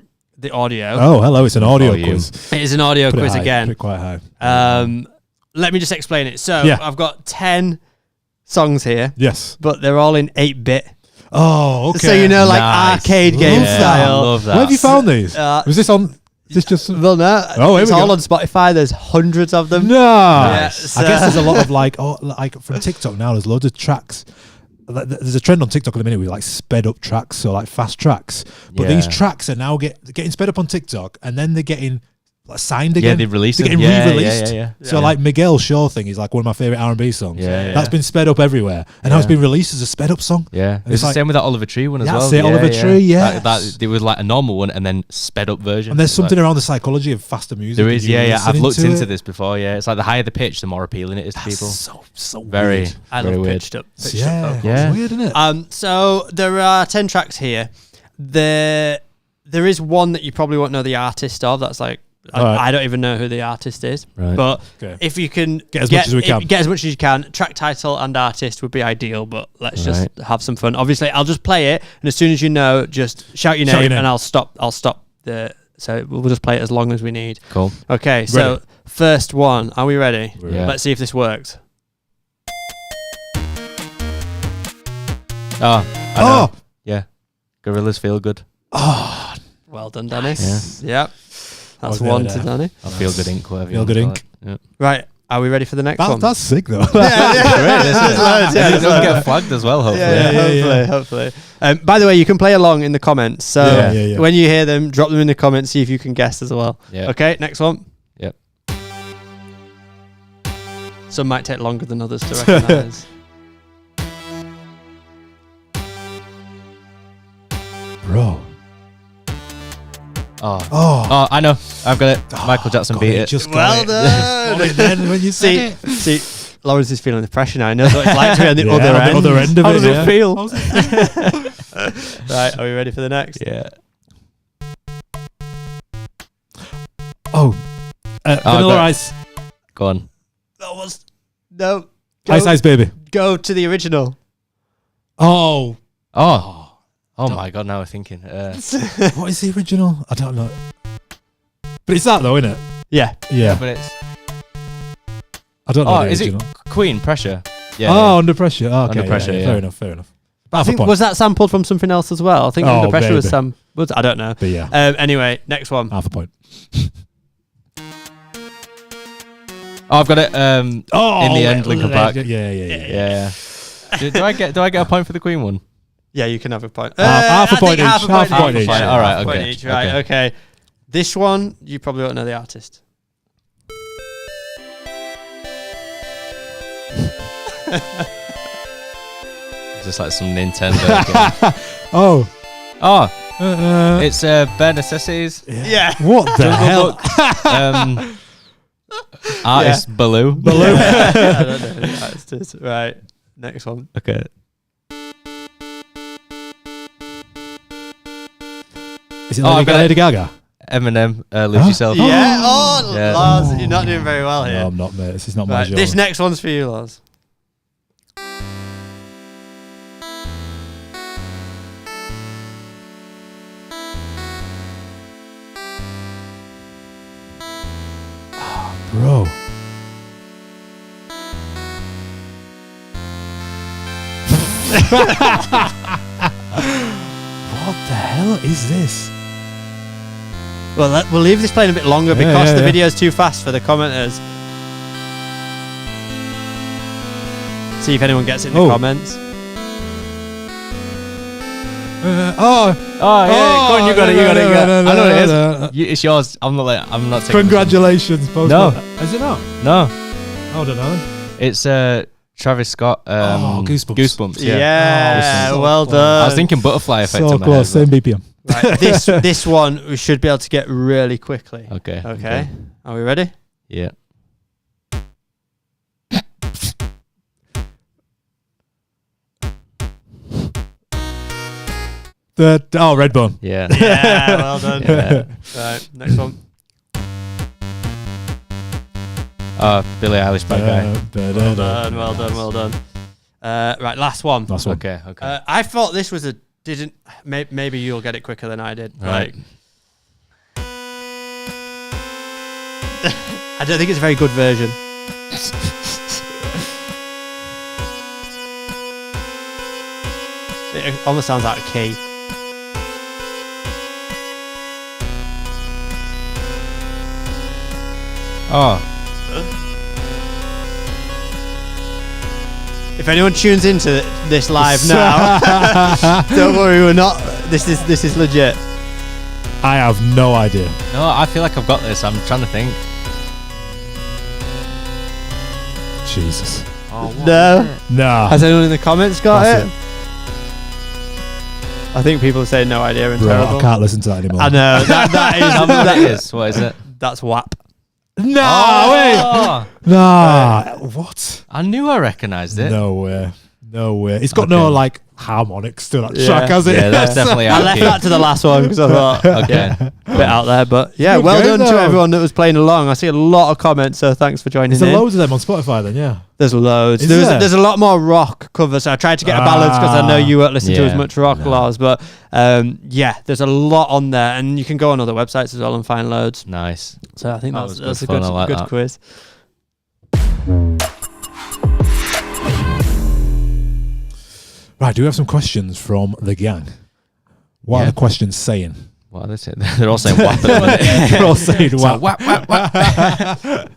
S4: audio.
S1: Oh, hello, it's an audio quiz.
S4: It is an audio quiz again.
S1: Put it quite high.
S4: Let me just explain it. So I've got 10 songs here.
S1: Yes.
S4: But they're all in 8-bit.
S1: Oh, okay.
S4: So arcade game style.
S2: Love that.
S1: Where have you found these? Was this on... Is this just
S4: well, no. It's all on Spotify. There's hundreds of them.
S1: Nice. I guess there's a lot of like from TikTok now. There's loads of tracks. There's a trend on TikTok at the minute with like sped up tracks, so like fast tracks. But these tracks are now getting sped up on TikTok, and then they're getting signed again.
S2: Yeah, they've released
S1: They're
S2: them.
S1: getting re-released.
S2: Yeah.
S1: So like Miguel Shaw thing is like one of my favorite R&B songs.
S2: Yeah.
S1: That's been sped up everywhere, and now it's been released as a sped up song.
S2: Yeah,
S1: And
S2: it's the
S1: like,
S2: same with that Oliver Tree one as well.
S1: That's it, Oliver Tree. Yeah,
S2: that there was like a normal one and then sped up version.
S1: and there's something
S2: like,
S1: around the psychology of faster music.
S2: there is. Yeah. I've looked into
S1: it.
S2: this before. Yeah, it's like the higher the pitch, the more appealing it is to people.
S1: So
S2: Very,
S1: weird.
S4: I
S2: very
S4: love
S2: weird.
S4: pitched up.
S1: Yeah,
S2: Yeah.
S1: It's weird, isn't it?
S4: So there are 10 tracks here. There is one that you probably won't know the artist of. That's like I don't even know who the artist is.
S2: Right.
S4: But
S1: Okay.
S4: if you can
S1: Get as much as we can.
S4: get as much as you can. Track title and artist would be ideal, but let's just have some fun. Obviously, I'll just play it, and as soon as you know, just shout your name, and I'll stop the. So we'll just play it as long as we need.
S2: Cool.
S4: Okay, so first one. Are we ready?
S2: Yeah.
S4: Let's see if this works.
S2: Oh. I know. Yeah. Gorillas Feel Good.
S1: Oh,
S4: Well done, Dennis. Yep. That's
S1: Okay,
S4: one
S1: there.
S4: to Danny.
S2: I Feel Good Ink. Whatever.
S1: Feel Good Ink.
S2: Yeah.
S4: Right. Are we ready for the next one?
S1: that's sick though.
S2: Great. It doesn't get flagged as well. Hopefully.
S4: Hopefully. By the way, you can play along in the comments. So
S1: Yeah.
S4: when you hear them, drop them in the comments. See if you can guess as well.
S2: Yeah.
S4: Okay. Next one.
S2: Yep.
S4: Some might take longer than others to recognise.
S1: Bro.
S2: Oh, I know. I've got it. Michael Jackson beat it.
S1: Just
S4: Well done.
S1: then when you said it.
S4: See, Lawrence is feeling the pressure now. He knows what it's like to be on the other end.
S1: other end of
S4: How
S1: it.
S4: does it
S1: yeah.
S4: feel? Right. Are we ready for the next?
S2: Yeah.
S1: Vanilla
S2: got it.
S1: Ice.
S2: Go on.
S4: That was no.
S1: Ice Ice Baby.
S4: Go to the original.
S1: Oh.
S2: Oh my God! Now we're thinking.
S1: What is the original? I don't know. But it's that though, isn't it?
S4: Yeah.
S1: Yeah.
S2: But it's.
S1: I don't know.
S2: Oh,
S1: the
S2: is it
S1: original.
S2: Queen Pressure? Yeah.
S1: Oh, Under Pressure. Oh, okay.
S2: Under Pressure,
S1: Yeah.
S2: yeah.
S1: Fair enough.
S4: I think was that sampled from something else as well? I think Under Pressure was
S1: maybe.
S4: I don't know.
S1: But yeah.
S4: Anyway, next one.
S1: Half a point.
S2: Oh, I've got it. In the end, Linkin Park.
S1: Yeah.
S2: do I get a point for the Queen one?
S4: Yeah, you can have a point.
S1: Half a point each.
S4: Half a point each.
S2: All right,
S4: Half a point
S2: okay.
S4: each, right, okay. This one, you probably won't know the artist.
S2: Just like some Nintendo game.
S1: Oh.
S2: It's Bare Necessities.
S4: Yeah.
S1: What the hell?
S2: Artist Baloo.
S4: I don't know who the artist is. Right, next one.
S2: Okay.
S1: Is it
S2: I got
S1: Lady Gaga?
S2: Eminem, Lose Yourself.
S4: Yeah. Oh,
S1: Yeah.
S4: Lars, you're not doing very well here.
S1: No, I'm not, mate. This is not my
S4: Right,
S1: genre.
S4: this next one's for you, Lars.
S1: Bro. What the hell is this?
S4: Well, we'll leave this playing a bit longer because the video's too fast for the commenters. See if anyone gets it in the comments.
S2: Yeah. Go on, you got it. I know what it is. It's yours. I'm not taking.
S1: Congratulations, post.
S2: No.
S1: Is it not?
S2: No.
S1: I don't know.
S2: It's Travis Scott.
S1: Goosebumps.
S4: Yeah,
S1: so
S4: well
S1: close.
S4: done.
S2: I was thinking butterfly effect.
S1: So
S2: in my
S1: close,
S2: head,
S1: same BPM.
S4: Right, this one we should be able to get really quickly.
S2: Okay.
S4: Okay. Are we ready?
S2: Yeah.
S1: Redbone.
S2: Yeah.
S4: Yeah, well done.
S2: Yeah.
S4: Right, next one.
S2: Billie Eilish, Bad Guy.
S4: Well done. Right, last one.
S1: Last one.
S2: Okay.
S4: I thought this was maybe you'll get it quicker than I did.
S2: Right.
S4: I don't think it's a very good version. It almost sounds out of key. If anyone tunes into this live now, don't worry, we're not. This is legit.
S1: I have no idea.
S2: No, I feel like I've got this. I'm trying to think.
S1: Jesus.
S2: Oh,
S4: No.
S1: Nah.
S4: Has anyone in the comments got
S1: That's
S4: it? I think people are saying no idea and
S1: Bro,
S4: terrible.
S1: I can't listen to that anymore.
S4: I know.
S2: That is. What is it?
S4: That's WAP.
S1: Nah, wait.
S2: Oh,
S1: Nah. What?
S2: I knew I recognised it.
S1: No way. No way. It's got
S2: Okay.
S1: no like harmonics to that
S4: Yeah.
S1: track, has it?
S2: Yeah, that's definitely
S4: I
S2: out
S4: left
S2: key.
S4: that to the last one because I thought,
S2: Okay.
S4: a bit out there. But yeah,
S1: Good
S4: well
S1: game,
S4: done to
S1: though.
S4: everyone that was playing along. I see a lot of comments, so thanks for joining
S1: There's
S4: in.
S1: loads of them on Spotify then, yeah.
S4: There's loads.
S1: Is there?
S4: There's a lot more rock covers. So I tried to get a balance because I know you won't listen to
S2: Yeah.
S4: as much rock,
S2: No.
S4: Lars. But yeah, there's a lot on there, and you can go on other websites as well and find loads.
S2: Nice.
S4: So I think
S2: That
S4: that's
S2: was
S4: a
S2: good fun. I like
S4: good
S2: that.
S4: quiz.
S1: Right, do we have some questions from the gang? What are
S2: Yeah.
S1: the questions saying?
S2: What are they saying? They're all saying WAP at the minute.
S1: They're all saying
S2: So,
S1: what?
S2: whap, whap, whap.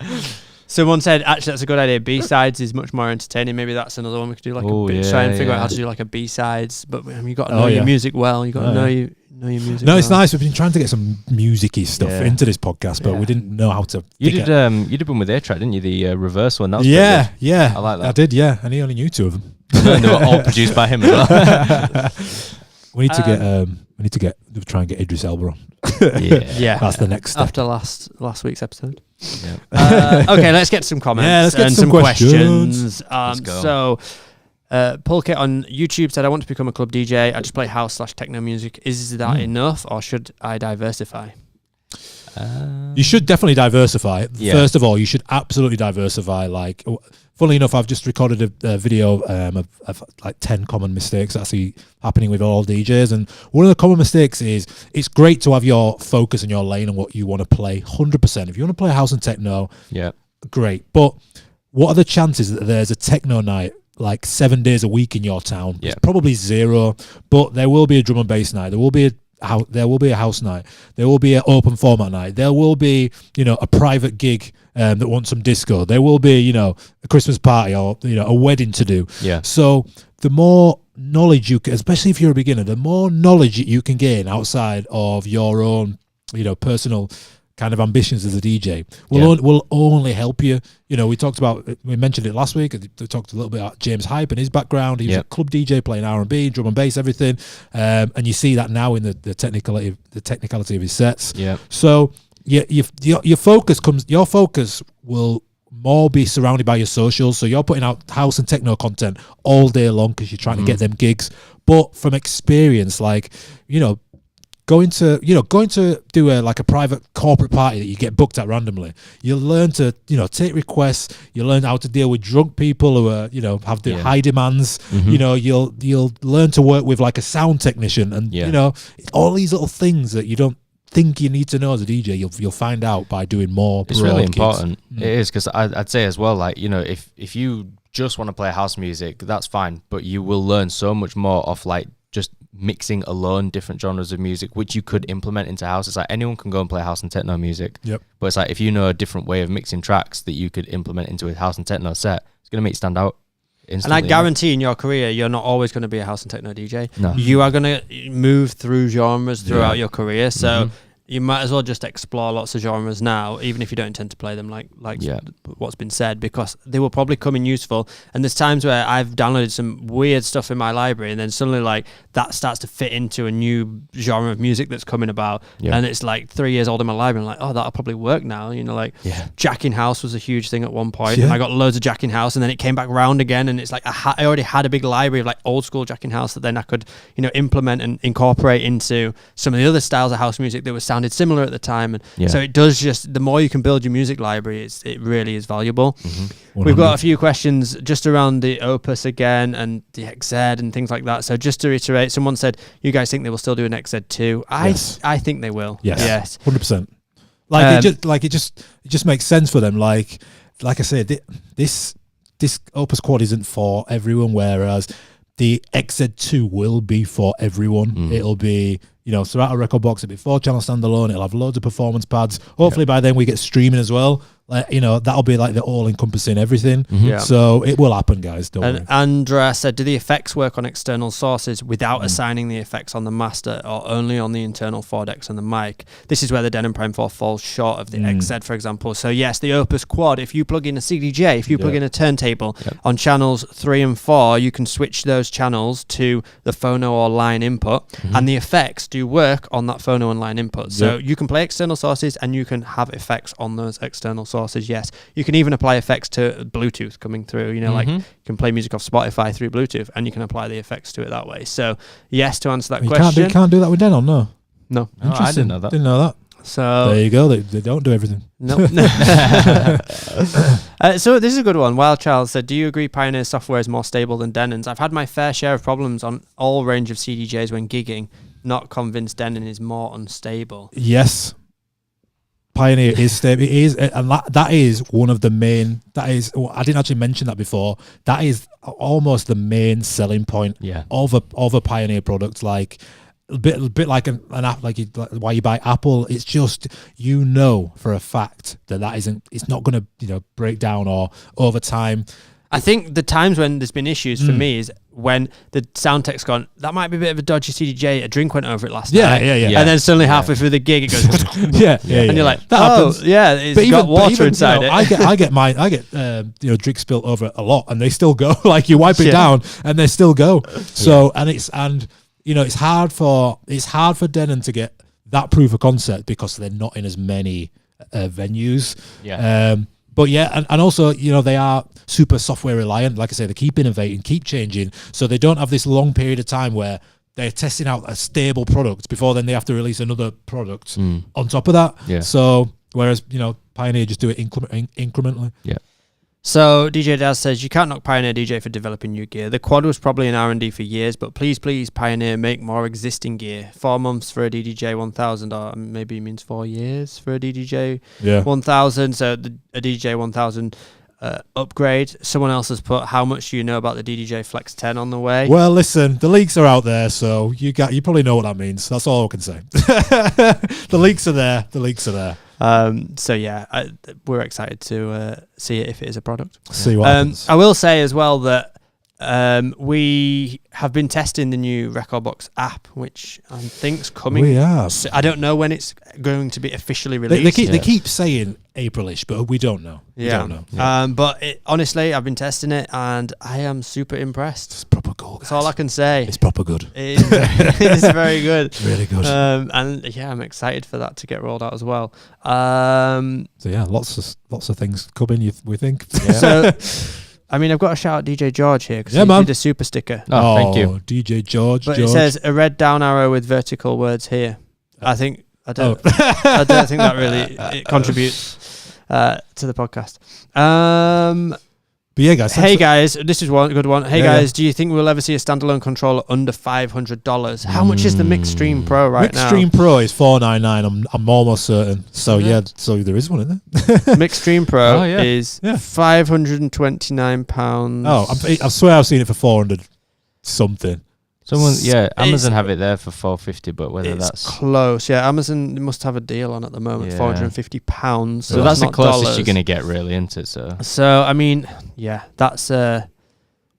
S4: Someone said, actually, that's a good idea. B-sides is much more entertaining. Maybe that's another one we could do. Like
S2: Oh,
S4: try and
S2: yeah,
S4: figure out
S2: yeah.
S4: how to do like a B-sides. But you've got to
S1: Oh,
S4: know
S1: yeah.
S4: your music well. You've got to
S1: Oh,
S4: know
S1: yeah.
S4: your music
S1: No,
S4: well.
S1: it's nice. We've been trying to get some music-y stuff
S2: Yeah.
S1: into this podcast, but
S4: Yeah.
S1: we didn't know how to.
S2: You
S1: pick
S2: did
S1: it.
S2: you did one with A-Track, didn't you? The reverse one. That was
S1: Yeah,
S2: pretty
S1: yeah.
S2: I like that.
S1: I did, yeah. And he only knew two of them.
S2: good. And they were all produced by him as well.
S1: We need to get. We need to get. Try and get Idris Elba on.
S2: Yeah.
S4: Yeah.
S1: That's the next step.
S4: After last week's episode.
S2: Yeah.
S4: Okay, let's get to some comments
S1: Yeah, let's get
S4: and
S1: some
S4: some questions.
S2: Let's go.
S4: So, Pulkit on YouTube said, I want to become a club DJ. I just play house/techno music. Is that enough, or should I diversify?
S1: You should definitely diversify.
S2: Yeah.
S1: First of all, you should absolutely diversify. Like, funnily enough, I've just recorded a video of like 10 common mistakes actually happening with all DJs. And one of the common mistakes is it's great to have your focus and your lane and what you want to play 100%. If you want to play house and techno,
S2: Yeah.
S1: great. But what are the chances that there's a techno night like 7 days a week in your town?
S2: Yeah.
S1: It's probably zero, but there will be a drum and bass night. There will be a house night. There will be an open format night. There will be, a private gig that wants some disco. There will be, a Christmas party or, a wedding to do.
S2: Yeah.
S1: So the more knowledge you can, especially if you're a beginner, the more knowledge that you can gain outside of your own, personal kind of ambitions as a DJ will only help you. We mentioned it last week. We talked a little bit about James Hype and his background. He was a club DJ playing R&B, drum and bass, everything. And you see that now in the technicality of his sets.
S2: Yeah.
S1: So your focus will more be surrounded by your socials. So you're putting out house and techno content all day long because you're trying to get them gigs. But from experience, like, going to do a private corporate party that you get booked at randomly, you'll learn to take requests. You learn how to deal with drunk people who are have the high demands. You'll learn to work with like a sound technician, and all these little things that you don't think you need to know as a DJ. You'll find out by doing more.
S2: It's really
S1: gigs.
S2: important. It is, because I'd say as well, like, if you just want to play house music, that's fine, but you will learn so much more off like just mixing alone different genres of music, which you could implement into house. It's like anyone can go and play house and techno music.
S1: Yep.
S2: But it's like if you know a different way of mixing tracks that you could implement into a house and techno set, it's going to make you stand out instantly.
S4: And I guarantee in your career, you're not always going to be a house and techno DJ.
S2: No.
S4: You are going to move through genres throughout your career. So you might as well just explore lots of genres now, even if you don't intend to play them like what's been said, because they will probably come in useful. And there's times where I've downloaded some weird stuff in my library, and then suddenly like that starts to fit into a new genre of music that's coming about. And it's like 3 years old in my library. I'm like, oh, that'll probably work now. Jacking house was a huge thing at one point. And I got loads of jacking house, and then it came back round again. And it's like I already had a big library of like old school jacking house that then I could implement and incorporate into some of the other styles of house music that was sounded similar at the time. And so it does, just the more you can build your music library, it really is valuable. We've got a few questions just around the Opus again and the XZ and things like that. So just to reiterate, someone said, you guys think they will still do an XZ2? I think they will. Yes.
S1: 100%. It just makes sense for them. Like I said, this Opus Quad isn't for everyone, whereas the XZ2 will be for everyone. It'll be, throughout a record box, it'll be 4-channel standalone. It'll have loads of performance pads. Hopefully by then we get streaming as well. that'll be like the all-encompassing everything.
S4: Yeah.
S1: So it will happen, guys. Don't worry.
S4: And Andra said, do the effects work on external sources without assigning the effects on the master or only on the internal 4 decks and the mic? This is where the Denon Prime 4 falls short of the XZ, for example. So yes, the Opus Quad, if you plug in a CDJ, if you plug in a turntable on channels 3 and 4, you can switch those channels to the phono or line input, and the effects do work on that phono and line input. So you can play external sources and you can have effects on those external sources. Yes, you can even apply effects to Bluetooth coming through. Like you can play music off Spotify through Bluetooth, and you can apply the effects to it that way. So yes, to answer that question,
S1: you can't do that with Denon, no.
S4: No,
S2: I didn't know that.
S1: Didn't know that.
S4: So
S1: there you go. They don't do everything.
S4: No. So this is a good one. Wild Child said, do you agree Pioneer software is more stable than Denon's? I've had my fair share of problems on all range of CDJs when gigging. Not convinced Denon is more unstable.
S1: Yes. Pioneer is stable. It is, and that is one of the main. That is, I didn't actually mention that before. That is almost the main selling point of a Pioneer product. Like a bit like an app, like why you buy Apple. It's just for a fact that isn't. It's not going to break down or over time.
S4: I think the times when there's been issues for me is when the sound tech's gone, that might be a bit of a dodgy CDJ, a drink went over it last night.
S1: Yeah.
S4: And then suddenly halfway through the gig it goes
S1: and
S4: you're like,
S1: that happens.
S4: It's got water inside it.
S1: I get drink spilt over it a lot and they still go. Like you wipe it down and they still go. So it's hard for Denon to get that proof of concept because they're not in as many venues. But and also, they are super software reliant. Like I say, they keep innovating, keep changing. So they don't have this long period of time where they're testing out a stable product before then they have to release another product on top of that. Yeah. So whereas, Pioneer just do it incrementally.
S2: Yeah.
S4: So DJ Daz says, you can't knock Pioneer DJ for developing new gear. The Quad was probably in R&D for years, but please Pioneer make more existing gear. 4 months for a DDJ 1000, or maybe it means 4 years for a DDJ 1000. So a DDJ 1000 upgrade. Someone else has put, how much do you know about the DDJ Flex 10 on the way?
S1: Well, listen, the leaks are out there, so you probably know what that means. That's all I can say. The leaks are there. We're excited to see it if it is a product. See what happens.
S4: I will say as well that we have been testing the new Recordbox app, which I think's coming.
S1: We have.
S4: So I don't know when it's going to be officially released.
S1: They keep saying April-ish, but we don't know. We don't know.
S4: Yeah. But honestly, I've been testing it and I am super impressed.
S1: It's proper cool.
S4: That's all I can say.
S1: It's proper good.
S4: It's very good.
S1: Really good.
S4: I'm excited for that to get rolled out as well.
S1: Lots of things coming. We think.
S4: Yeah. So. I've got to shout out DJ George here because he did a super sticker.
S2: Oh, thank you.
S1: DJ George.
S4: But it says a red down arrow with vertical words here. I don't think that really contributes to the podcast.
S1: But yeah, guys.
S4: Hey guys, this is one good one. Hey guys, do you think we'll ever see a standalone controller under $500? How much is the Mixstream Pro now?
S1: Mixstream Pro is $499. I'm almost certain. So so there is one in there.
S4: Mixstream Pro is £529.
S1: Oh, I swear I've seen it for 400 something.
S2: Amazon have it there for $450, but whether that's
S4: close. Yeah, Amazon must have a deal on at the moment, £450.
S2: So that's the closest you're going to get really, isn't it? So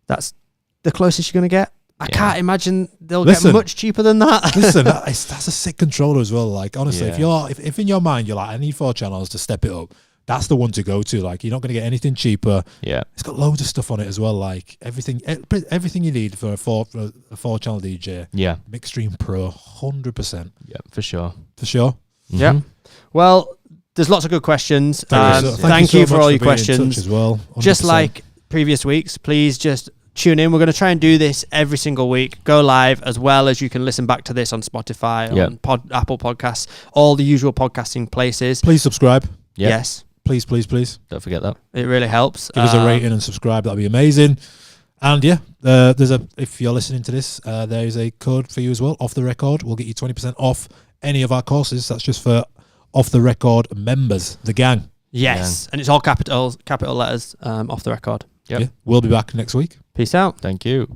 S4: that's the closest you're going to get. I can't imagine they'll get much cheaper than that.
S1: Listen, that's a sick controller as well. Like honestly, if in your mind you're like, I need 4 channels to step it up, that's the one to go to. Like you're not going to get anything cheaper.
S2: Yeah,
S1: it's got loads of stuff on it as well. Like everything you need for a 4-channel DJ.
S2: Yeah,
S1: Mixstream Pro, 100%.
S2: Yeah, for sure.
S1: Mm-hmm.
S4: Yeah. Well, there's lots of good questions.
S1: Thank
S4: you
S1: so
S4: for all your
S1: being in
S4: questions
S1: touch as well. 100%.
S4: Just like previous weeks, please just tune in. We're going to try and do this every single week. Go live, as well as you can listen back to this on Spotify, on Apple Podcasts, all the usual podcasting places.
S1: Please subscribe.
S2: Yep.
S4: Yes.
S1: Please.
S2: Don't forget that.
S4: It really helps.
S1: Give us a rating and subscribe. That'd be amazing. And if you're listening to this, there is a code for you as well. Off the Record, we'll get you 20% off any of our courses. That's just for Off the Record members, the gang.
S4: Yes, and it's all capital letters. Off the Record.
S1: Yep. Yeah. We'll be back next week.
S4: Peace out.
S2: Thank you.